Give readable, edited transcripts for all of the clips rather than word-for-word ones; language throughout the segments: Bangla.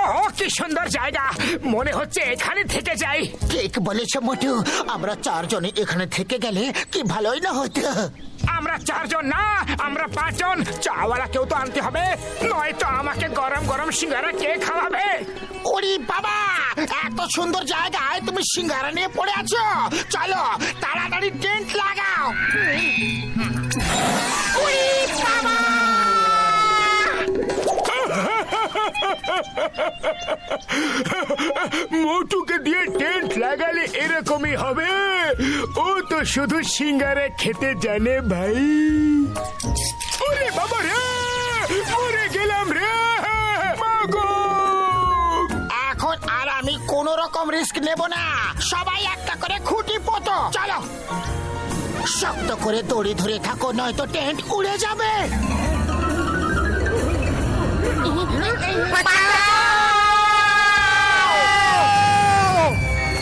ও কি সুন্দর জায়গা, মনে হচ্ছে এখানে থেকে যাই। ঠিক বলেছ মোটু, আমরা চারজনে এখানে থেকে গেলে কি ভালোই না হতো। আমরা চারজন না, আমরা পাঁচজন। চাওয়ালা কেউ তো আনতে হবে, নয়তো আমাকে গরম গরম সিঙ্গারা কে খাওয়াবে? ওরে বাবা, এত সুন্দর জায়গায় তুমি সিঙ্গারা নিয়ে পড়ে আছো। চলো তাড়াতাড়ি টেন্ট লাগাও। ওরে বাবা, মোটুকে দিয়ে টেন্ট লাগালে এরকমই হবে। ও তো শুধু সিঙ্গারা খেতে জানে ভাই। ওরে বাবা রে, মরে গেলাম রে মাগো। এখন আর আমি কোন রকম রিস্ক নেব না। সবাই একটা করে খুঁটি পোতো। চলো শক্ত করে দড়ি ধরে থাকো, নয়তো টেন্ট উড়ে যাবে।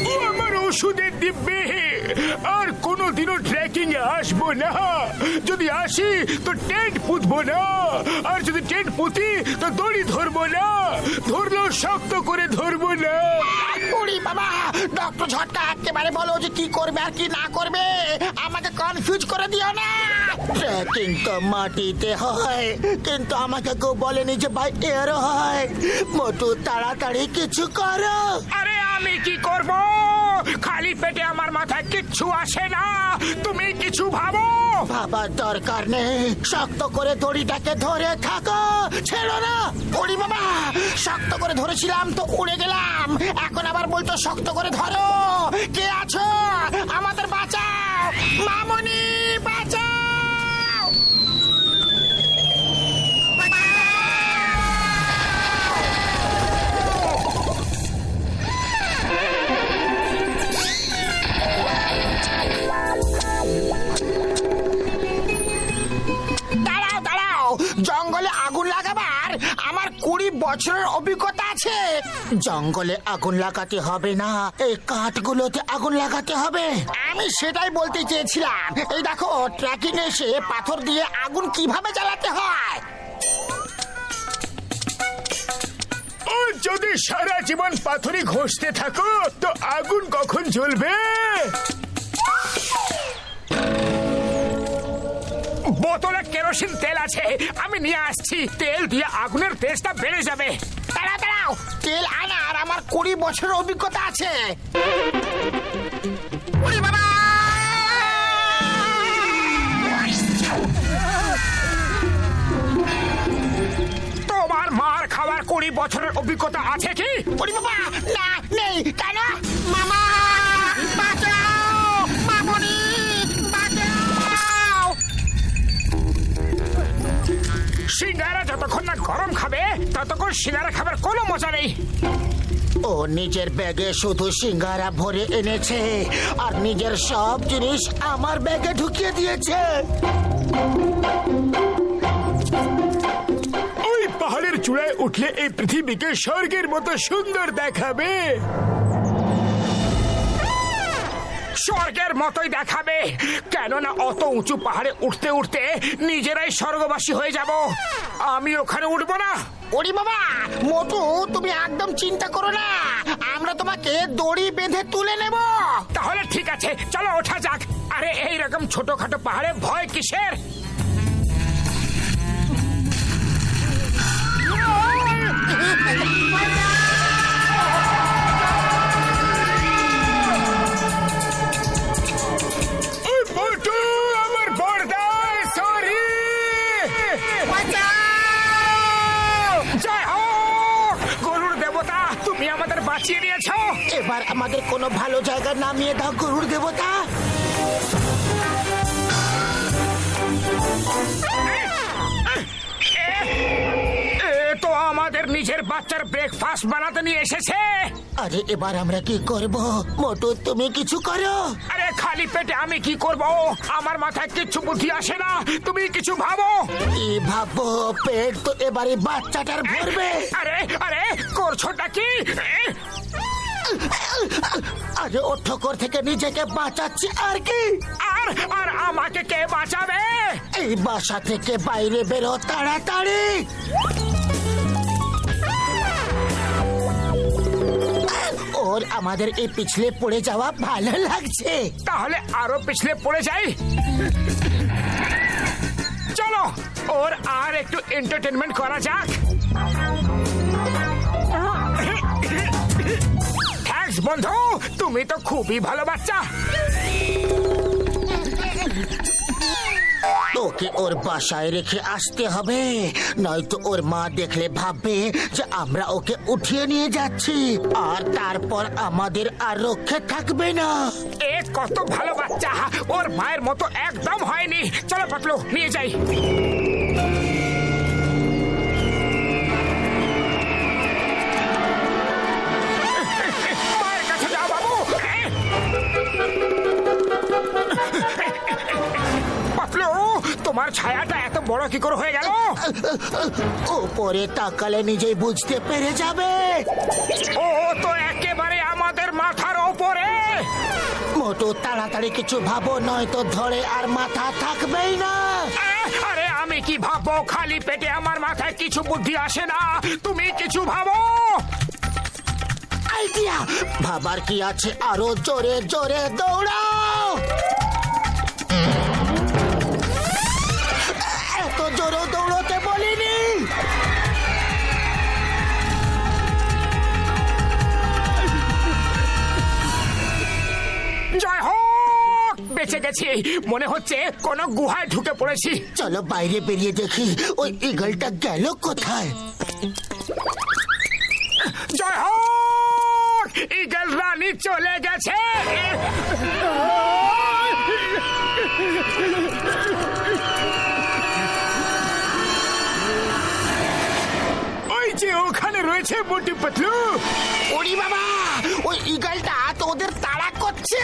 ও আমার ওষুধের দিব্যে, আর কোনোদিনও ট্রেকিং এ আসবো না। যদি আসি তো টেন্ট পুঁতবো না, আর যদি টেন্ট পুঁতি তো দড়ি ধরবো না, ধরলেও শক্ত করে ধরবো না। ওরে বাবা, ডক্টর ঝটকা একেবারে বলো যে কি করবে আর কি না করবে। আমাকে কনফিউজ করে দিও না। ট্রেকিং তো মাটিতে হয়, কিন্তু আমাকে কেউ বলেনি যে বাই এয়ার হয়। মোটু তাড়াতাড়ি কিছু করো। আরে আমি কি করব? খালি পেটে আমার মাথায় কিচ্ছু আসে না। তুমি কিছু ভাবো। বাবার দরকার নেই, শক্ত করে দড়িটাকে ধরে থাকো, ছেড়ো না। ওরে বাবা, শক্ত করে ধরেছিলাম তো উড়ে গেলাম। এখন আবার বলতো শক্ত করে ধরো। কে আছো? আমাদের বাঁচাও, মামনি বাঁচাও। দাঁড়াও দাঁড়াও, জঙ্গলে আগুন লাগাবার আমার 20 বছরের অভিজ্ঞতা আছে। জঙ্গলে আগুন লাগাতে হবে না, এই কাঠগুলোতে আগুন লাগাতে হবে। আমি সেটাই বলতে চেয়েছিলাম। এই দেখো, ট্রেকিং এসে পাথর দিয়ে আগুন কিভাবে জ্বালাতে হয়। ও যদি সারা জীবন পাথরে ঘষতে থাকো তো আগুন কখন জ্বলবে? বোতলে কেরোসিন তেল আছে, আমি নিয়ে আসছি। তেল দিয়ে আগুনের তেজটা বেড়ে যাবে। দাঁড়াও দাঁড়াও, তেল আনার আমার 20 বছরের অভিজ্ঞতা আছে। ওরে বাবা! তোমার মার খাওয়ার 20 বছরের অভিজ্ঞতা আছে কি? ওরে বাবা, না নেই। কেন? মামা বাঁচাও, মামনি বাঁচাও। সিঙ্গারা যতক্ষণ না গরম খাবে ততক্ষণ সিঙ্গারা খাবার কোনো মজা নেই। ও নিজের ব্যাগে শুধু সিঙ্গারা ভরে এনেছে, আর নিজের সব জিনিস আমার ব্যাগে ঢুকিয়ে দিয়েছে। ওই পাহাড়ের চূড়ায় উঠলে এই পৃথিবীকে স্বর্গের মতো সুন্দর দেখাবে। স্বর্গের মতোই দেখাবে, কেননা অত উঁচু পাহাড়ে উঠতে উঠতে নিজেরাই স্বর্গবাসী হয়ে যাব। আমি ওখানে উঠবো না। ওরে বাবা, মোটু তুমি একদম চিন্তা করো না, আমরা তোমাকে দড়ি বেঁধে তুলে নেব। তাহলে ঠিক আছে, চলো ওঠা যাক। আরে এইরকম ছোটখাটো পাহাড়ে ভয় কিসের? আমার বড়দাই, সরি। জয় হোক গরুর দেবতা, তুমি আমাদের বাঁচিয়ে নিয়েছো। এবার আমাদের কোনো ভালো জায়গায় নামিয়ে দাও গরুর দেবতা। তো আমাদের নিজের বাচ্চার ব্রেকফাস্ট বানাতে নিয়ে এসেছে। আরে এবার আমরা কি করব? মোটু তুমি কিছু করো। আরে খালি পেটে আমি কি করব? আমার মাথায় কিচ্ছু বুদ্ধি আসে না, তুমি কিছু ভাবো। কি ভাববো? পেট তো এবারে বাচ্চাটার ভরবে। আরে আরে করছোটা কি? আরে ও ঠোকর থেকে নিজেকে বাঁচাচ্ছি আর কি। আর আর আমাকে কে বাঁচাবে? এই বাসা থেকে বাইরে বেরো তাড়াতাড়ি। ওর আমাদের এই পিছলে পড়ে যাওয়া ভালো লাগছে। তাহলে আরো পিছলে পড়ে যাই। চলো ওর আর একটু এন্টারটেনমেন্ট করা যাক। থ্যাঙ্কস বন্ধু, তুমি তো খুবই ভালো বাচ্চা। ওকে ওর বাসায় রেখে আসতে হবে, নয়তো ওর মা দেখলে ভাববে যে আমরা ওকে উঠিয়ে নিয়ে যাচ্ছি, আর তারপর আমাদের আর রক্ষে থাকবে না। এ কত ভালো বাচ্চা, ওর মায়ের মতো একদম হয়নি। চলো পাতলু, নিয়ে যাই। মায়ের কাছে যাও বাবু। পাতলু, তোমার ছায়াটা এত বড় কি করে হয়ে গেল? ওপরে তাকালে নিজেই বুঝতে পেরে যাবে। ও তো একেবারে আমাদের মাথার ওপরে। মোটু তাড়াতাড়ি কিছু ভাবো, নয়তো ধরে আর মাথা থাকবেই না। আরে আমি কি ভাববো? খালি পেটে আমার মাথায় কিছু বুদ্ধি আসে না। তুমি কিছু ভাবো। আইডিয়া ভাবার কি আছে, আরো জোরে জোরে দৌড়াও। এত জোরে দৌড়তে বলিনি। জয় হোক, বেঁচে গেছি। মনে হচ্ছে কোন গুহায় ঢুকে পড়েছি। চলো বাইরে বেরিয়ে দেখি ওই ইগলটা গেল কোথায়। জয় হোক, ঈগল রানী চলে গেছে। ওই যে ওখানে রয়েছে মোটু পাতলু। ওরে বাবা, ওই ইগলটা তো ওদের তাড়া করছে।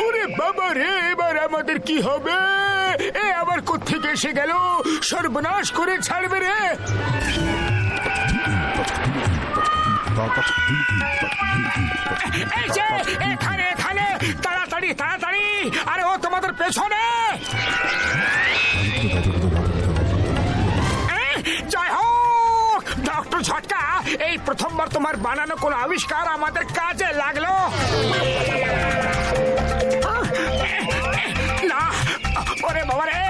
ওরে বাবা রে, এবার আমাদের কি হবে? এ আবার কোত্থেকে এসে গেল? সর্বনাশ করে ছাড়বে রে। এই যে এখানে এখানে, তাড়াতাড়ি তাড়াতাড়ি। আরে ও তোমাদের পেছনে। জয় হোক ডক্টর ঝটকা, এই প্রথমবার তোমার বানানো কোন আবিষ্কার আমাদের কাজে লাগলো। না, ওরে বাবা রে।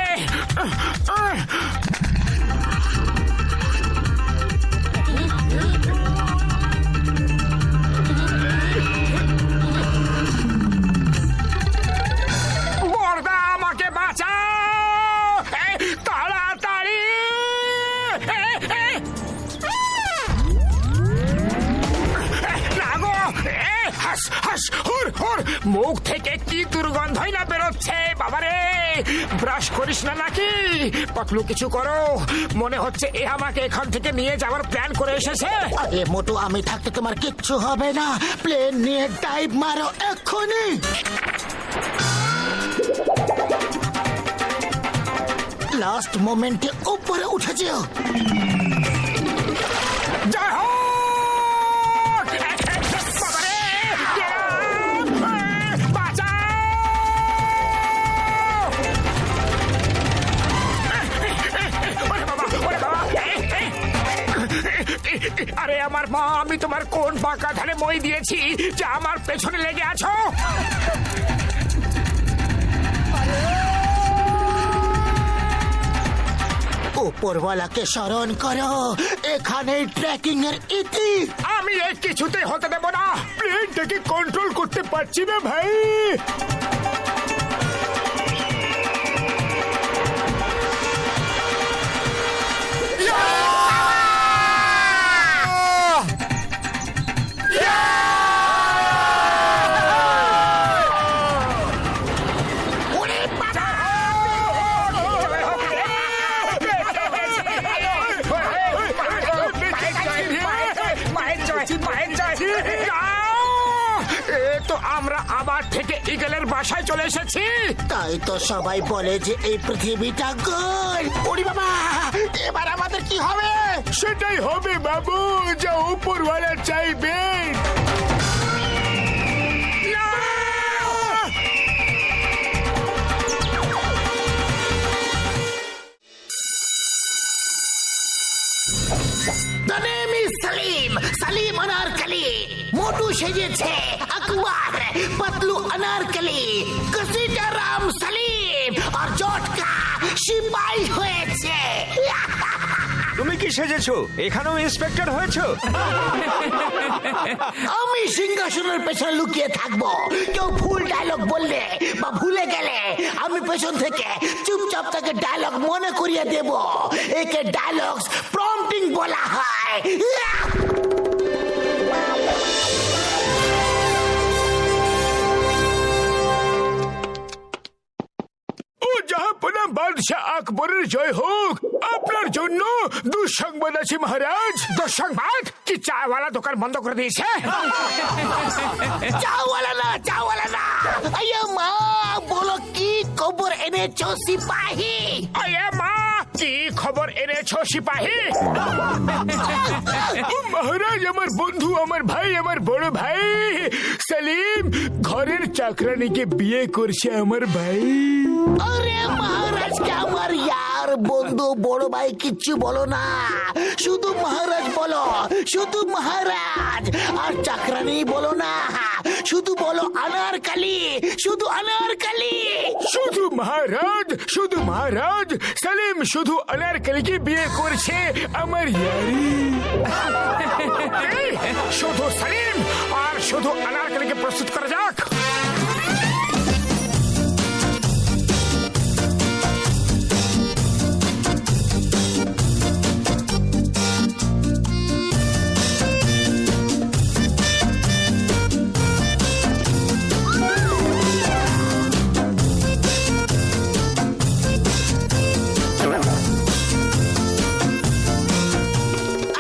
বড়দা, আমাকে বাঁচাও তাড়াতাড়ি। মুখ থেকে কি দুর্গন্ধই না বেরোচ্ছে। বাবারে, ব্রাশ করিস না নাকি? পাতলু কিছু করো, মনে হচ্ছে এ আমাকে এখান থেকে নিয়ে যাওয়ার প্ল্যান করে এসেছে। আরে মোটু, আমি থাকতে তোমার কিচ্ছু হবে না। প্লেন নিয়ে ডাইভ মারো এক্ষুনি। লাস্ট মোমেন্টে উপরে উঠে যেও। জয় হোক! বাবারে, বাঁচাও! ওরে বাবা, ওরে বাবা! আরে আমার মা, আমি তোমার কোন বাঁকা ধারে মই দিয়েছি যে আমার পেছনে লেগে আছো? উপরওয়ালাকে স্মরণ করো, এখানে ট্রেকিং এর ইতি। আমি এই কিছুতে হতে দেব না। প্লেনটাকে কন্ট্রোল করতে পারছি না ভাই। আমরা আবার থেকে ঈগলের বাসায় চলে এসেছি। তাই তো সবাই বলে যে এই পৃথিবীটা গোল। ওরে বাবা, এবার আমাদের কি হবে? সেটাই হবে বাবু, যা উপরওয়ালা চাইবেন। সেজেছে আকবর, পাতলু আনারকলি, কসিটা রাম সালিম আর জটকা সিপাহী হয়েছে। তুমি কি সেজেছো? এখানেও ইন্সপেক্টর হয়েছো? আমি সিংহাসনের পেছনে লুকিয়ে থাকবো। কেউ ভুল ডায়লগ বললে বা ভুলে গেলে আমি পেছন থেকে চুপচাপ তাকে ডায়লগ মনে করিয়ে দেব। একে ডায়লগস প্রম্পটিং বলা হয়। ও জাহাপনা বাদশাহ আকবরের জয় হোক। আপনার জন্য দুঃসংবাদ আছে মহারাজ। দুঃসংবাদ? কি চাওয়ালা দোকান বন্ধ করে দিয়েছে? চাওয়ালা না। আয়া মা, বলো কি খবর এনেছো সিপাহী? আয়া মা, কি খবর এনেছো সিপাহী? ও মহারাজ, আমার বন্ধু, আমার ভাই, আমার বড় ভাই সেলিম ঘরের চাকরানিকে বিয়ে করছে আমার ভাই। আরে মহারাজকে আমার ইয়ার বন্ধু বড় ভাই কিচ্ছু বলো না, শুধু মহারাজ বলো, শুধু মহারাজ। আর চাকরানি বলো না, শুধু বলো আনারকলি, শুধু আনারকলি। শুধু মহারাজ, শুধু মহারাজ। সেলিম শুধু আনারকলিকে বিয়ে করছে আমার ইয়ারি। এই, শুধু সেলিম আর শুধু আনারকলিকে প্রস্তুত করা যাক।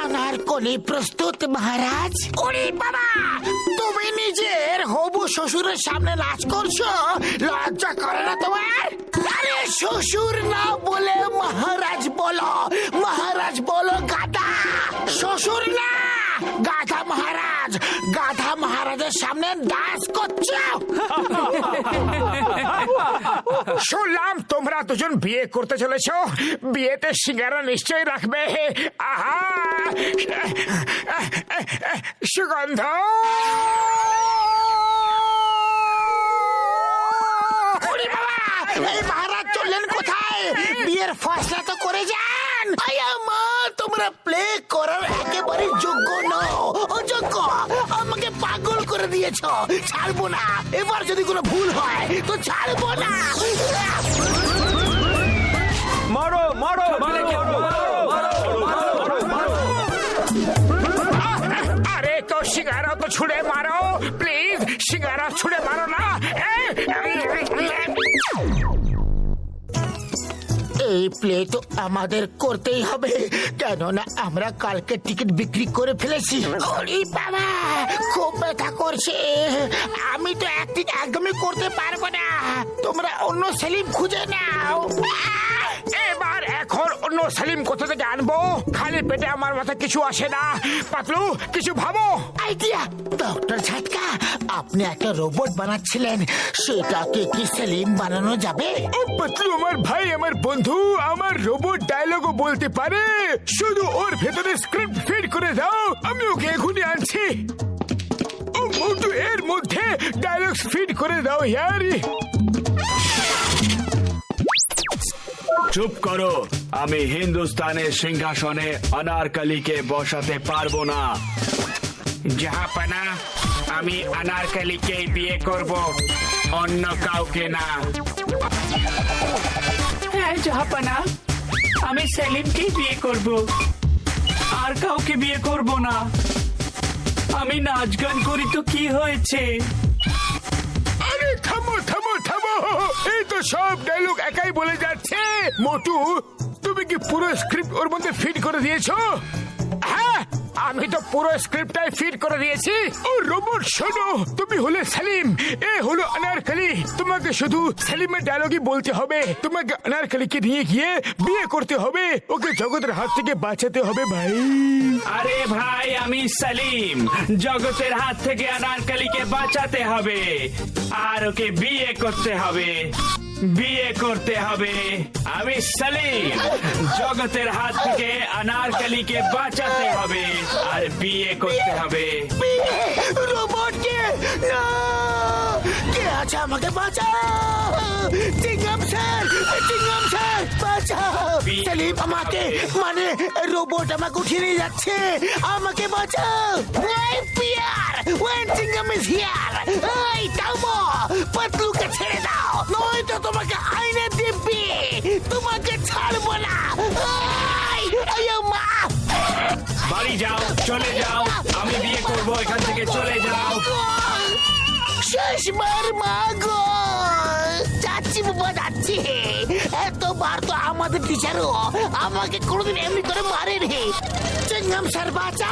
আনারকলি প্রস্তুত মহারাজ। ওরে বাবা, তুমি নিজের হবু শ্বশুরের সামনে নাচ করছো, লজ্জা করে না তোমার? আরে শ্বশুর না বলে মহারাজ বলো, মহারাজ বলো গাধা। শ্বশুর না, গাধা মহারাজ। গাধা মহারাজের সামনে ডান্স করছো। শুনলাম তোমরা দুজন বিয়ে করতে চলেছ। বিয়েতে সিঙ্গারা নিশ্চয়ই রাখবে। আহা, সুগন্ধ। ওরে বাবা, এই মহারাজ চললেন কোথায়? বিয়ের ফয়সলা তো করে যান। আয়া মা, তোমরা প্লে করার একেবারে যোগ্য নও, অযোগ্য। আমাকে পাগল করে দিয়েছো, ছাড়বো না। এবার যদি কোনো ভুল হয় তো ছাড়বো না। মারো মারো আরে তো সিঙ্গারা তো ছুড়ে মারো প্লিজ, সিঙ্গারা ছুড়ে মারো না। এই প্লে তো আমাদের করতেই হবে, কেননা আমরা কালকে টিকিট বিক্রি করে ফেলেছি। ওরে বাবা, খুব ব্যথা করছে। আমি তো অ্যাক্টিং একদমই করতে পারবো না। তোমরা অন্য সেলিম খুঁজে নাও। এবার এখন অন্য সেলিম কোথা থেকে আনবো? খালি পেটে আমার মাথায় কিছু আসে না। পাতলু, কিছু ভাবো। আইডিয়া। ডক্টর ঝাটকা, আপনি একটা রোবট বানাচ্ছিলেন, সেটাকে কি সেলিম বানানো যাবে? ও পাতলু আমার ভাই, আমার বন্ধু, আমার রোবট ডায়লগও বলতে পারে। শুধু ওর ভেতরে স্ক্রিপ্ট ফিট করে দাও, আমি ওকে এখনই আনছি। ও মোটু, এর মধ্যে ডায়লগস ফিট করে দাও ইয়ারি। চুপ করো, আমি হিন্দুস্তানের সিংহাসনে আনারকলিকে বসাতে পারবো না। জাহাপানা, আমি আনারকলিকে বিয়ে করব, অন্য কাউকে না। হ্যাঁ জাহাপানা, আমি সেলিমকেই বিয়ে করব, আর কাউকে বিয়ে করব না। আমি নাচ গান করি তো কি হয়েছে? আরে থামো থামো থামো, এই তো সব ডায়লগ একাই বলে যাচ্ছে। মোটু, তুমি কি পুরো স্ক্রিপ্ট ওর মধ্যে ফিট করে দিয়েছো? হ্যাঁ, আমি তো পুরো স্ক্রিপ্টটাই ফিট করে দিয়েছি। ও রোবট শোনো, তুমি হলে সেলিম, এ হলো আনারকলি। তোমাকে শুধু সেলিমের ডায়লগই বলতে হবে। তোমাকে আনারকলিকে নিয়ে গিয়ে বিয়ে করতে হবে, ওকে জগতের হাত থেকে বাঁচাতে হবে ভাই। আরে ভাই, আমি সেলিম, জগতের হাত থেকে আনারকলিকে বাঁচাতে হবে, আর ওকে বিয়ে করতে হবে। বিয়ে করতে হবে। আমি সেলিম, জগতের হাত থেকে আনারকলিকে বাঁচাতে হবে আর বিয়ে করতে হবে। রোবট না! কে আছে আমাকে বাঁচাও! চিংগাম স্যার, চিংগাম স্যার, বাঁচাও! সেলিম আমাকে মানে রোবট আমাকে উঠিয়ে নিয়ে যাচ্ছে, আমাকে বাঁচাও! ওই পিয়ার, ওই চিংগাম ইজ হিয়ার! এই থামো, পাতলুকে ছেড়ে দাও, নয়তো তোমাকে আইনে দিব্যি, তোমাকে ছাড়বো না! আয় মা! বাড়ি যাও, চলে যাও, আমি বিয়ে করব, এখান থেকে চলে যাও। শেষবার মা গো, যাচ্ছি বাবা যাচ্ছি। এতবার তো আমাদের টিচারও আমাকে কোনোদিন এমনি করে মারেনি। চিংগাম স্যার বাঁচা!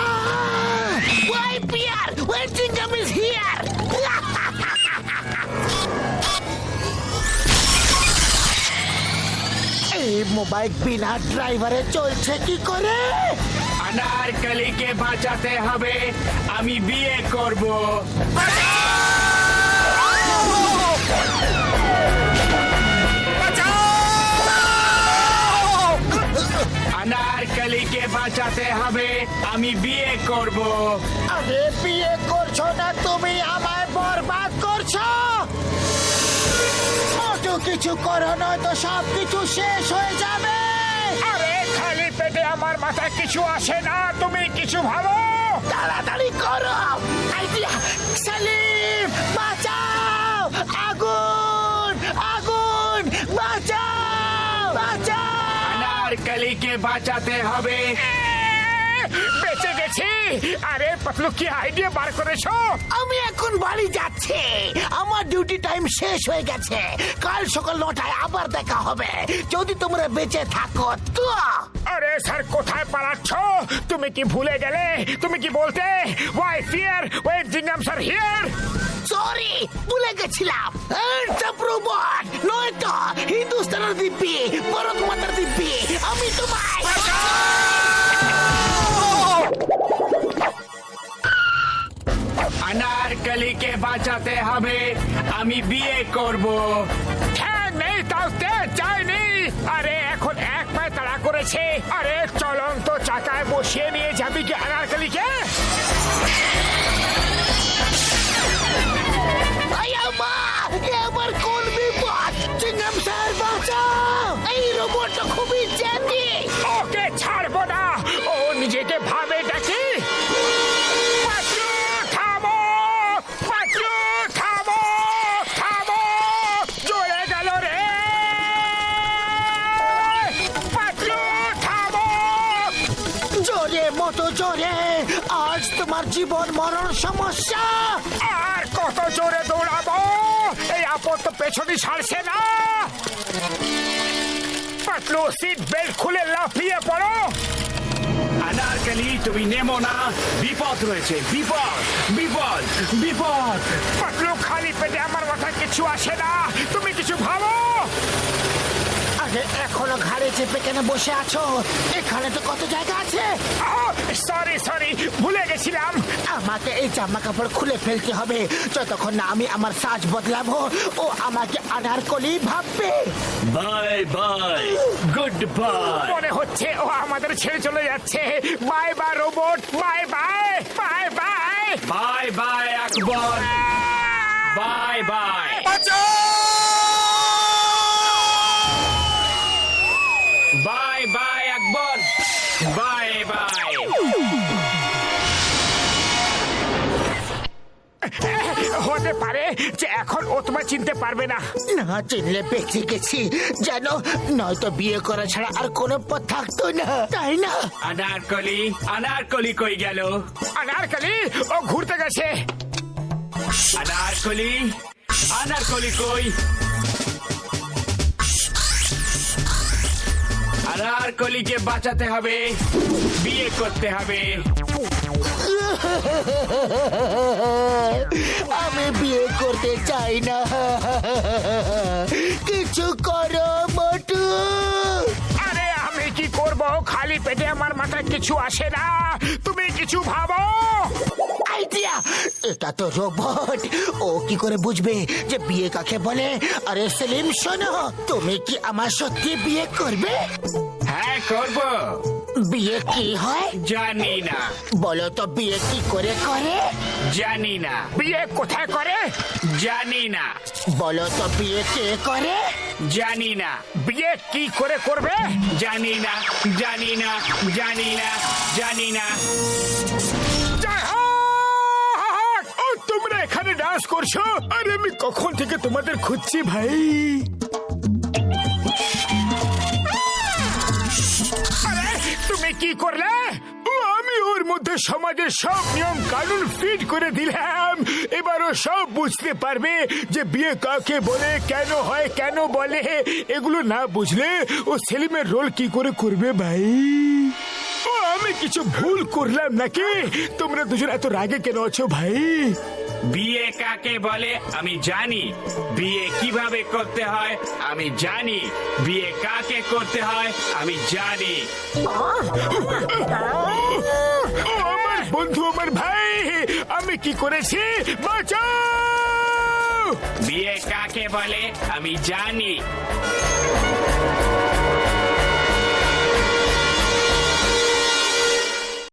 ওই পিয়ার, ওই চিংগাম ইজ হিয়ার! এই মোবাইল বিনা ড্রাইভারে চলছে কি করে? আনারকলিকে বাঁচাতে হবে, আমি বিয়ে করব। আনারকলিকে বাঁচাতে হবে, আমি বিয়ে করব। আরে বিয়ে করছো না তুমি, আমায় বরবাদ করছো। অত কিছু করো নয়তো সব কিছু শেষ হয়ে যাবে। আরে খালি পেটে আমার মাথায় কিছু আসে না, তুমি কিছু ভাবো। তাড়াতাড়ি করো। আইডিয়া! সেলিম বাঁচাও! আগুন, আগুন, বাঁচাও, বাঁচাও! আনারকলিকে বাঁচাতে হবে। বেঁচে গেছি। আরে পাতলু, কি আইডিয়া বার করেছো? আমি এখন বাড়ি যাচ্ছি, আমার ডিউটি টাইম শেষ হয়ে গেছে। কাল সকাল 9টায় আবার দেখা হবে, যদি তোমরা বেঁচে থাকো তো। আরে স্যার, কোথায় পালাচ্ছ? তুমি কি ভুলে গেলে? তুমি কি বলতে ওয়াই ফিয়ার ওই জিঙ্গাম স্যার হিয়ার? সরি, ভুলে গেছিলাম। রোবট নয়তো হিন্দুস্তানের দিব্যি, ভারত মাতার দিব্যি, আমি তোমায় আনারকলিকে বাঁচাতে হবে, আমি বিয়ে করব। হ্যাঁ, নেই তাওতে চাইনি। আরে এখন এক পায়ে তাড়া করেছে। আরে চলন্ত চাকায় বসিয়ে নিয়ে যাবি কি আনারকলিকে? মা, এবার কোন বিপদ? চিংগাম স্যার বাঁচাও! এই রোবটটা খুবই জেদি। ওকে ছাড়বো না, ও নিজেকে ভাবে ডাকি। পাতলু থামো, পাতলু থামো, থামো, জ্বলে গেল রে। পাতলু থামো। জোরে মতো জোরে, আজ তোমার জীবন মরণ সমস্যা। আর কত জোরে দৌড়াবো? এই আপদ তো পেছনে ছাড়ছে না। পাতলু, সিট বেল্ট খুলে লাফিয়ে পড়ো। আনারকলি, তুমি নেমো না, বিপদ রয়েছে, বিপদ, বিপদ, বিপদ। পাতলু, খালি পেটে আমার মাথায় কিছু আসে না, তুমি কিছু ভাবো। আরে এখনো ঘাড়ে চেপে কেন বসে আছো? এখানে তো কত জায়গা আছে। সরি সরি, ভুলে গেছিলাম। আমাকে এই জামা কাপড় খুলে ফেলতে হবে, যতক্ষণ না আমি আমার সাজ বদলাবো ও আমাকে আনারকলি ভাববে। Bye bye, good bye. মনে হচ্ছে ও আমাদের ছেড়ে চলে যাচ্ছে। Bye bye robot, bye bye, bye bye, bye bye Akbar, bye bye. Bye bye Akbar, bye bye. হতে পারে যে এখন ও তোমায় চিনতে পারবে না। না চিনলে বেঁচে গেছি, জানো, নয়তো বিয়ে করা ছাড়া আর কোনো পথ থাকতো না, তাই না? আনারকলি, আনারকলি কই গেল? আনারকলি, ও ঘুরতে গেছে। আনারকলি, আনারকলি কই? আনারকলিকে বাঁচাতে হবে, বিয়ে করতে হবে। আমি বিয়ে করতে চাই না, কিছু করো মোটু। আরে আমি কি করব? খালি পেটে আমার মাথায় কিছু আসে না, তুমি কিছু ভাবো। আইডিয়া! এটা তো রোবট, ও কি করে বুঝবে যে বিয়ে কাকে বলে? আরে সেলিম শোনো, তুমি কি আমার সত্যি বিয়ে করবে? হ্যাঁ, করব। বিয়ে কি হয় জানি না, বলো তো বিয়ে কি করে করে জানি না, বিয়ে কোথায় করে? জানি না, বলো তো বিয়ে কে করে জানি না, বিয়ে কি করে করবে? জানি না, জানি না, জানি না, জানি না। ও তোমরা এখানে ডান্স করছো? আরে আমি কখন থেকে তোমাদের খুঁজছি ভাই। আরে তুমি কি করলে? আমি ওর মধ্যে সমাজের সব নিয়ম কানুন ফিট করে দিলাম। এবারও সব বুঝতে পারবে যে বিয়ে কাকে বলে, কেন হয়, কেন বলে। এগুলো না বুঝলে ও সেলিমের রোল কি করে করবে ভাই? ও আমি কিছু ভুল করলাম নাকি? তোমরা দুজন এত রাগে কেন আছো ভাই? বিয়ে কাকে বলে আমি জানি, বিয়ে কিভাবে করতে হয় আমি জানি, বিয়ে কাকে করতে হয় আমি জানি। ও আমার বন্ধু, আমার ভাই, আমি কি করেছি? বাঁচাও! বিয়ে কাকে বলে আমি জানি।